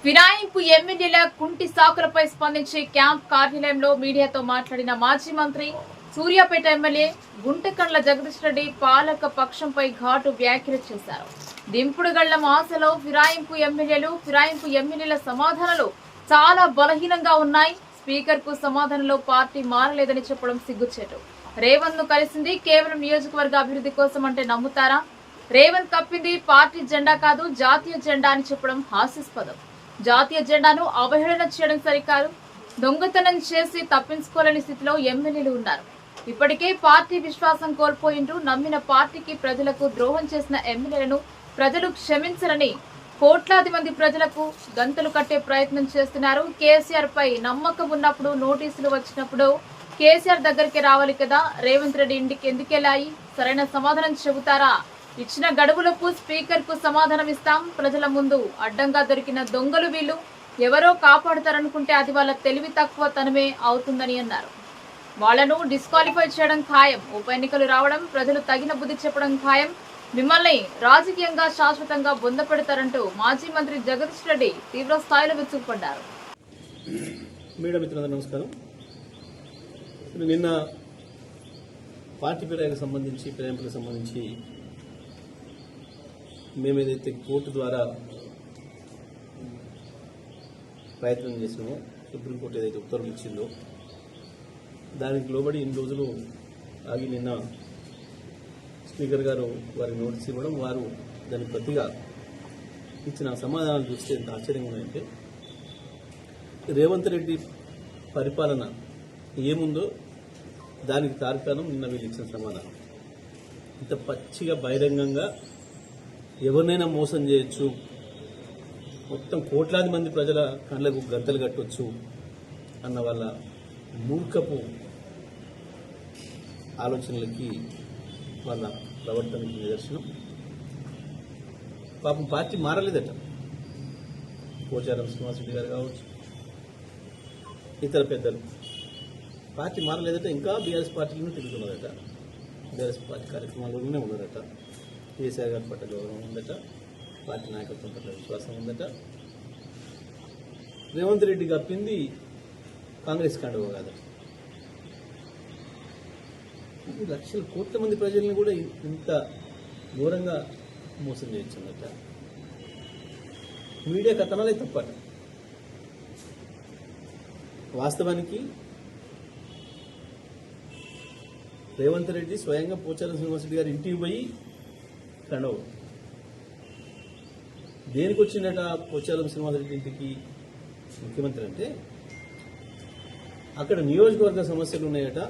ఫిరాయింపు ఎమ్మెల్యేల కుంటి సాకులపై స్పందించి క్యాంప్ కార్యాలయంలో మీడియాతో మాట్లాడిన మాజీ మంత్రి సూర్యాపేట ఎమ్మెల్యే గుంటకండ్ల జగదీష్ రెడ్డి పాలక పక్షంపై ఘాటు వ్యాఖ్యలు చేశారు. దింపుడు గళ్లం ఆశలో ఫిరాయింపు ఎమ్మెల్యేల సమాధానాలు చాలా బలహీనంగా ఉన్నాయి. స్పీకర్ కు సమాధానంలో పార్టీ మారలేదని చెప్పడం సిగ్గుచేటు. రేవంత్ ను కలిసింది కేవలం నియోజకవర్గ అభివృద్ధి కోసం అంటే నమ్ముతారా? రేవంత్ కప్పింది పార్టీ జెండా కాదు, జాతీయ జెండా అని చెప్పడం హాస్యాస్పదం. జాతీయ జెండాను అవహేళన చేయడం సరికాదు. దొంగతనం చేసి తప్పించుకోలేని స్థితిలో ఎమ్మెల్యేలు ఉన్నారు. ఇప్పటికే పార్టీ విశ్వాసం కోల్పోయింటూ నమ్మిన పార్టీకి ప్రజలకు ద్రోహం చేసిన ఎమ్మెల్యేలను ప్రజలు క్షమించరని కోట్లాది మంది ప్రజలకు గంతలు కట్టే ప్రయత్నం చేస్తున్నారు. కేసీఆర్ పై నమ్మకం ఉన్నప్పుడు, నోటీసులు వచ్చినప్పుడు కేసీఆర్ దగ్గరికి రావాలి కదా. రేవంత్ రెడ్డి ఇంటికి ఎందుకెళ్ళాయి? సరైన సమాధానం చెబుతారా? ఇచ్చిన గడువులకు స్పీకర్ కు సమాధానం ఇస్తాం. ప్రజల ముందు అడ్డంగా దొరికిన దొంగలు వీళ్ళు. ఎవరో కాపాడుతారనుకుంటే అది వాళ్ళ తెలివి తక్కువ తనమే అవుతుందని అన్నారు. వాళ్లను డిస్క్వాలిఫై చేయడం ఖాయం. ఉప ఎన్నికలు రావడం, ప్రజలు తగిన బుద్ధి చెప్పడం ఖాయం. మిమ్మల్ని రాజకీయంగా శాశ్వతంగా బొందపెడతారంటూ మాజీ మంత్రి జగదీష్ రెడ్డి తీవ్ర స్థాయిలో విరుచుకుపడ్డారు. మీడియా మిత్రులందరూ నమస్కారం. నిన్న పార్టీ ఫిరాయింపులకు సంబంధించి మేమేదైతే కోర్టు ద్వారా ప్రయత్నం చేసినామో, సుప్రీంకోర్టు ఏదైతే ఉత్తర్వులు ఇచ్చిందో దానికి లోబడి ఇన్ని రోజులు ఆగి నిన్న స్పీకర్ గారు వారికి నోటీస్ ఇవ్వడం, వారు దానికి ప్రతిగా ఇచ్చిన సమాధానాలు చూస్తే ఎంత ఆశ్చర్యంగా ఉన్నాయంటే, రేవంత్ రెడ్డి పరిపాలన ఏముందో దానికి తార్కాణం నిన్న వీళ్ళు ఇచ్చిన సమాధానం. ఇంత పచ్చిగా బహిరంగంగా ఎవరినైనా మోసం చేయొచ్చు, మొత్తం కోట్లాది మంది ప్రజల కళ్ళకు గంతలు కట్టొచ్చు అన్న వాళ్ళ మూర్ఖపు ఆలోచనలకి, వాళ్ళ ప్రవర్తనకి నిదర్శనం. పాపం పార్టీ మారలేదట. పోచారం శ్రీనివాసరెడ్డి గారు కావచ్చు, ఇతర పెద్దలు పార్టీ మారలేదట. ఇంకా బీఆర్ఎస్ పార్టీలోనే తిరుగుతున్నదట. బీఆర్ఎస్ పార్టీ కార్యక్రమాల్లోనే ఉన్నారట. కేసీఆర్ గారి పట్ల గౌరవం ఉందట. పార్టీ నాయకత్వం పట్ల విశ్వాసం ఉందట. రేవంత్ రెడ్డి కప్పింది కాంగ్రెస్ కండువ కాదట. లక్షల కోట్ల మంది ప్రజలను కూడా ఇంత ఘోరంగా మోసం చేయొచ్చిందట. మీడియా కథనాలే తప్పట. వాస్తవానికి రేవంత్ రెడ్డి స్వయంగా పోచారం శ్రీనివాసరెడ్డి గారి ఇంటికి పోయి కండవ దేనికి వచ్చిందట పోచారం శ్రీనివాసరెడ్డి ఇంటికి ముఖ్యమంత్రి అంటే, అక్కడ నియోజకవర్గ సమస్యలు ఉన్నాయట.